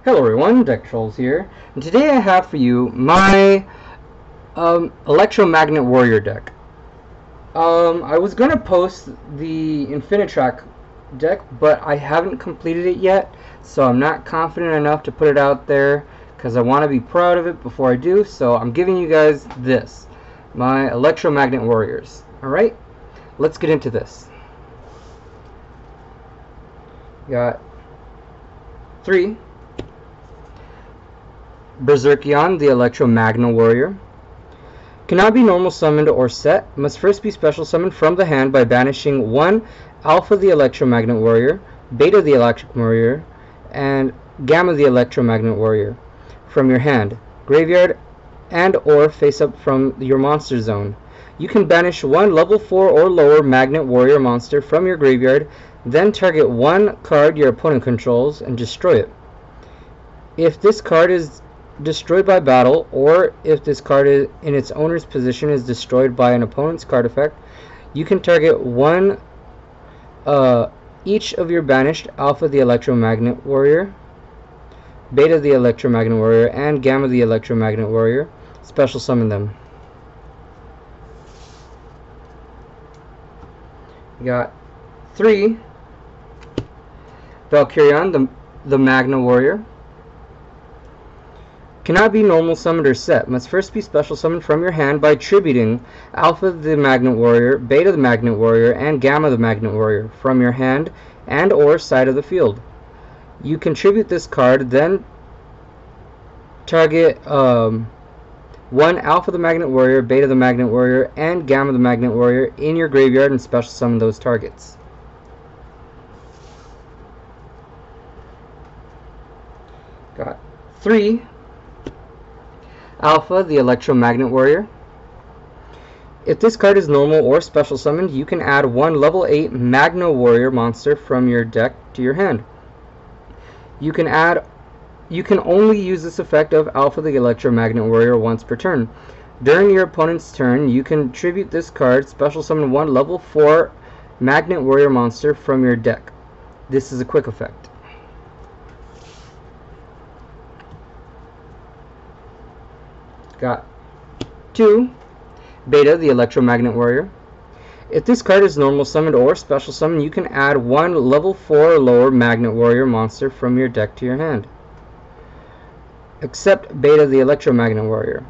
Hello everyone, DeckTrolls here, and today I have for you my Electromagnet Warrior deck. I was going to post the Infinitrack deck, but I haven't completed it yet, so I'm not confident enough to put it out there because I want to be proud of it before I do, so I'm giving you guys this, my Electromagnet Warriors. Alright, let's get into this. Got 3 Berserkion, the Electromagnet Warrior. Cannot be normal summoned or set. Must first be special summoned from the hand by banishing 1 Alpha the Electromagnet Warrior, Beta the Electric Warrior, and Gamma the Electromagnet Warrior from your hand, graveyard, and or face up from your monster zone. You can banish 1 level 4 or lower Magnet Warrior monster from your graveyard, then target 1 card your opponent controls and destroy it. If this card is destroyed by battle, or if this card is in its owner's position is destroyed by an opponent's card effect, you can target 1 each of your banished Alpha the Electromagnet Warrior, Beta the Electromagnet Warrior, and Gamma the Electromagnet Warrior. Special summon them. You got 3 Valkyrion, the Magna Warrior. Cannot be normal summoned or set. Must first be special summoned from your hand by tributing Alpha the Magnet Warrior, Beta the Magnet Warrior, and Gamma the Magnet Warrior from your hand and or side of the field. You can tribute this card, then target 1 Alpha the Magnet Warrior, Beta the Magnet Warrior, and Gamma the Magnet Warrior in your graveyard and special summon those targets. Got 3 Alpha the Electromagnet Warrior. If this card is normal or special summoned, you can add 1 level 8 Magna Warrior monster from your deck to your hand. You can only use this effect of Alpha the Electromagnet Warrior once per turn. During your opponent's turn, you can tribute this card, special summon 1 level 4 Magnet Warrior monster from your deck. This is a quick effect. Got 2 Beta the Electromagnet Warrior. If this card is normal summoned or special summoned, you can add 1 level 4 or lower Magnet Warrior monster from your deck to your hand, except Beta the Electromagnet Warrior.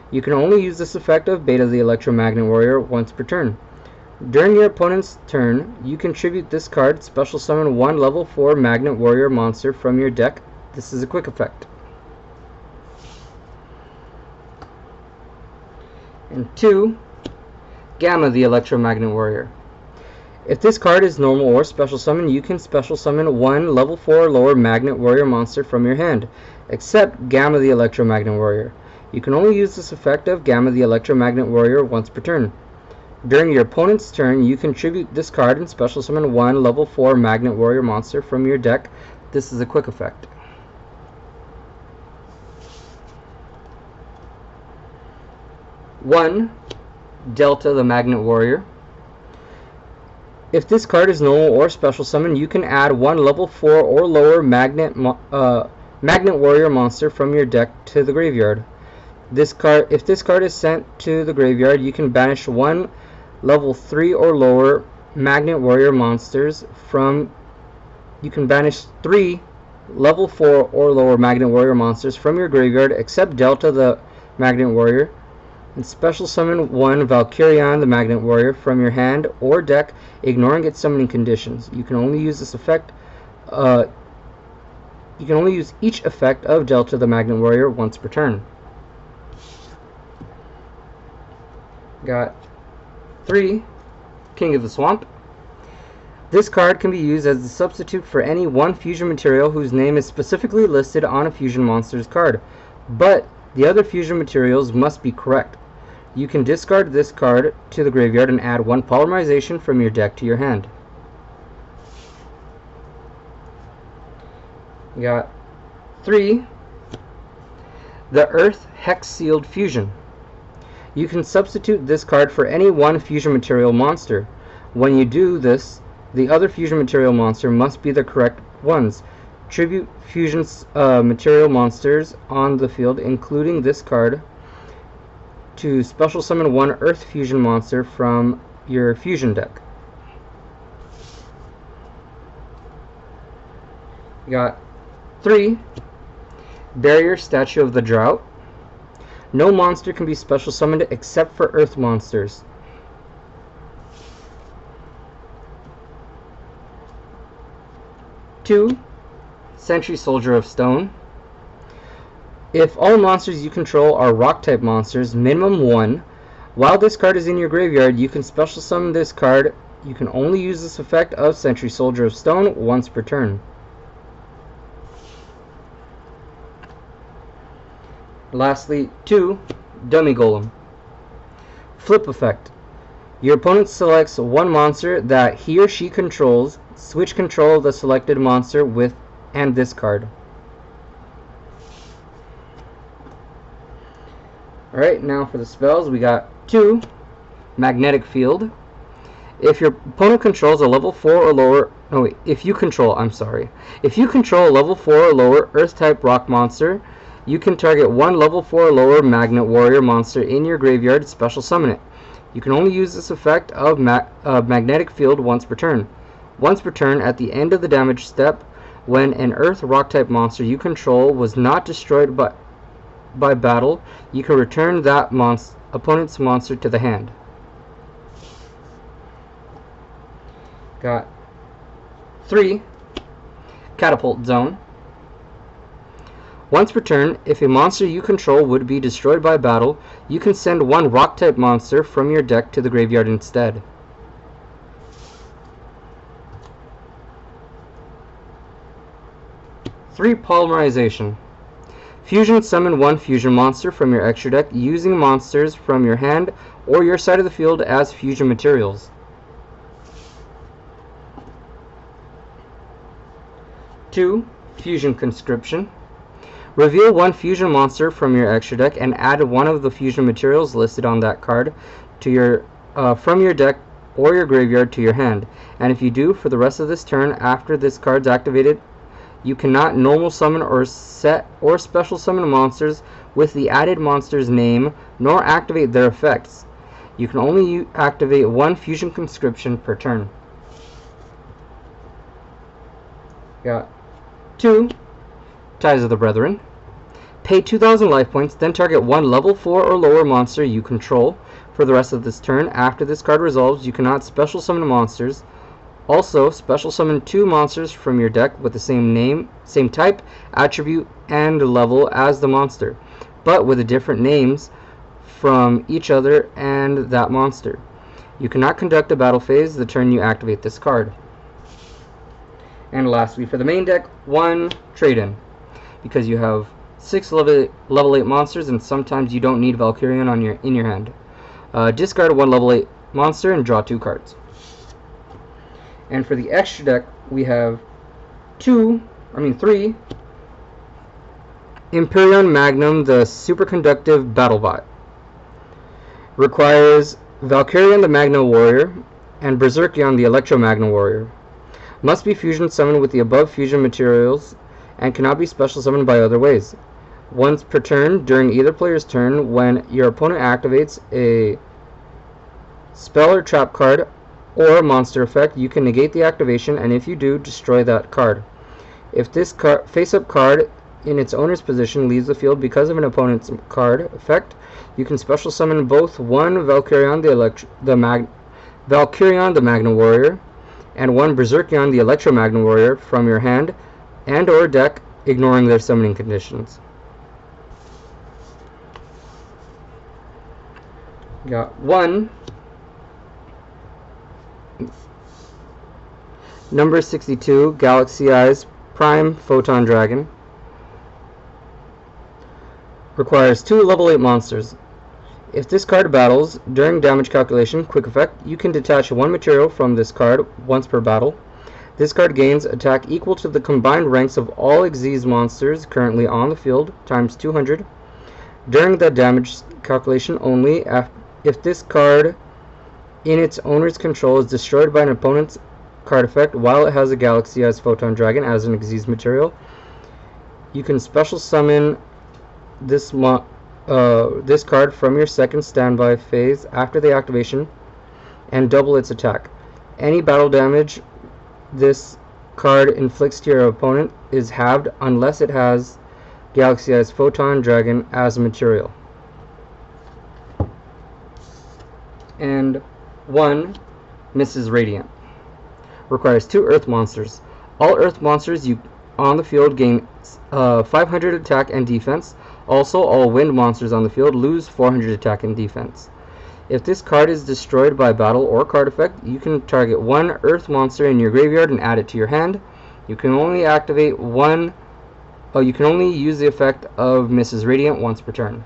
You can only use this effect of Beta the Electromagnet Warrior once per turn. During your opponent's turn, you can tribute this card, special summon 1 level 4 Magnet Warrior monster from your deck. This is a quick effect. And 2 Gamma the Electromagnet Warrior. If this card is normal or special summon, you can special summon 1 level 4 or lower Magnet Warrior monster from your hand, except Gamma the Electromagnet Warrior. You can only use this effect of Gamma the Electromagnet Warrior once per turn. During your opponent's turn, you can tribute this card and special summon 1 level 4 Magnet Warrior monster from your deck. This is a quick effect. 1 Delta the Magnet Warrior. If this card is normal or special summon, you can add 1 level 4 or lower Magnet Warrior monster from your deck to the graveyard. If this card is sent to the graveyard, you can banish 1 level 3 or lower Magnet Warrior monsters from. You can banish 3 level 4 or lower Magnet Warrior monsters from your graveyard, except Delta the Magnet Warrior, and special summon 1 Valkyrion the Magnet Warrior from your hand or deck, ignoring its summoning conditions. You can only use this effect. You can only use each effect of Delta the Magnet Warrior once per turn. Got 3 King of the Swamp. This card can be used as a substitute for any 1 fusion material whose name is specifically listed on a fusion monster's card, but the other fusion materials must be correct. You can discard this card to the graveyard and add 1 polymerization from your deck to your hand. You got 3 the Earth Hex Sealed Fusion. You can substitute this card for any 1 fusion material monster. When you do this, the other fusion material monster must be the correct ones. attribute fusion material monsters on the field, including this card, to special summon one Earth Fusion monster from your fusion deck. You got 3, Barrier Statue of the Drought. No monster can be special summoned except for Earth monsters. 2, Sentry Soldier of Stone. If all monsters you control are rock-type monsters, minimum 1, while this card is in your graveyard, you can special summon this card. You can only use this effect of Sentry Soldier of Stone once per turn. Lastly, 2, Dummy Golem. Flip effect. Your opponent selects one monster that he or she controls. Switch control of the selected monster with and this card. Alright, now for the spells, we got 2, Magnetic Field. If your opponent controls a level 4 or lower, no wait, if you control a level 4 or lower Earth-type rock monster, you can target one level 4 or lower Magnet Warrior monster in your graveyard, special summon it. You can only use this effect of Magnetic Field once per turn. Once per turn, at the end of the damage step, when an Earth rock-type monster you control was not destroyed by battle, you can return that opponent's monster to the hand. Got 3, Catapult Zone. Once per turn, if a monster you control would be destroyed by battle, you can send one rock-type monster from your deck to the graveyard instead. 3, Polymerization. Fusion summon one fusion monster from your extra deck using monsters from your hand or your side of the field as fusion materials. 2, Fusion Conscription. Reveal one fusion monster from your extra deck and add one of the fusion materials listed on that card to your from your deck or your graveyard to your hand. And if you do, for the rest of this turn after this card's activated, you cannot normal summon or set or special summon monsters with the added monster's name, nor activate their effects. You can only activate one Fusion Conscription per turn. Got 2, Ties of the Brethren. Pay 2,000 life points, then target one level 4 or lower monster you control. For the rest of this turn, after this card resolves, you cannot special summon monsters. Also, special summon 2 monsters from your deck with the same name, same type, attribute, and level as the monster, but with different names from each other and that monster. You cannot conduct a battle phase the turn you activate this card. And lastly, for the main deck, 1, Trade-In. Because you have 6 level 8 monsters, and sometimes you don't need Valkyrian in your hand. Discard one level 8 monster and draw 2 cards. And for the extra deck, we have 3, Imperion Magnum, the Superconductive BattleBot. Requires Valkyrian the Magnet Warrior and Berserkion the Electromagent Warrior. Must be fusion summoned with the above fusion materials and cannot be special summoned by other ways. Once per turn, during either player's turn, when your opponent activates a spell or trap card or monster effect, you can negate the activation, and if you do, destroy that card. If this face-up card in its owner's position leaves the field because of an opponent's card effect, you can special summon both one Valkyrion the Magnet Warrior and one Berserkion the Electromagnet Warrior from your hand and or deck, ignoring their summoning conditions. Got 1, number 62, Galaxy Eyes Prime Photon Dragon. Requires 2 level 8 monsters. If this card battles, during damage calculation, quick effect, you can detach one material from this card once per battle. This card gains attack equal to the combined ranks of all Xyz monsters currently on the field, times 200. During the damage calculation only, if this card in its owner's control is destroyed by an opponent's card effect, while it has a Galaxy-Eyes Photon Dragon as an Xyz material, you can special summon this this card from your second standby phase after the activation and double its attack. Any battle damage this card inflicts to your opponent is halved unless it has Galaxy-Eyes Photon Dragon as a material. And 1 Mrs. Radiant. Requires 2 Earth monsters. All Earth monsters on the field gain 500 attack and defense. Also, all Wind monsters on the field lose 400 attack and defense. If this card is destroyed by battle or card effect, you can target 1 Earth monster in your graveyard and add it to your hand. You can only activate you can only use the effect of Mrs. Radiant once per turn.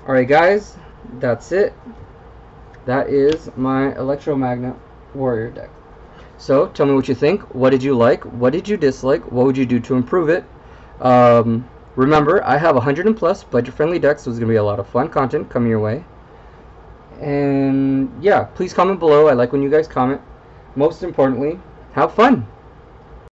Alright guys, that's it. That is my Electromagnet Warrior deck. So, tell me what you think. What did you like? What did you dislike? What would you do to improve it? Remember, I have 100 and plus budget-friendly decks, so it's going to be a lot of fun content coming your way. And yeah, please comment below. I like when you guys comment. Most importantly, have fun!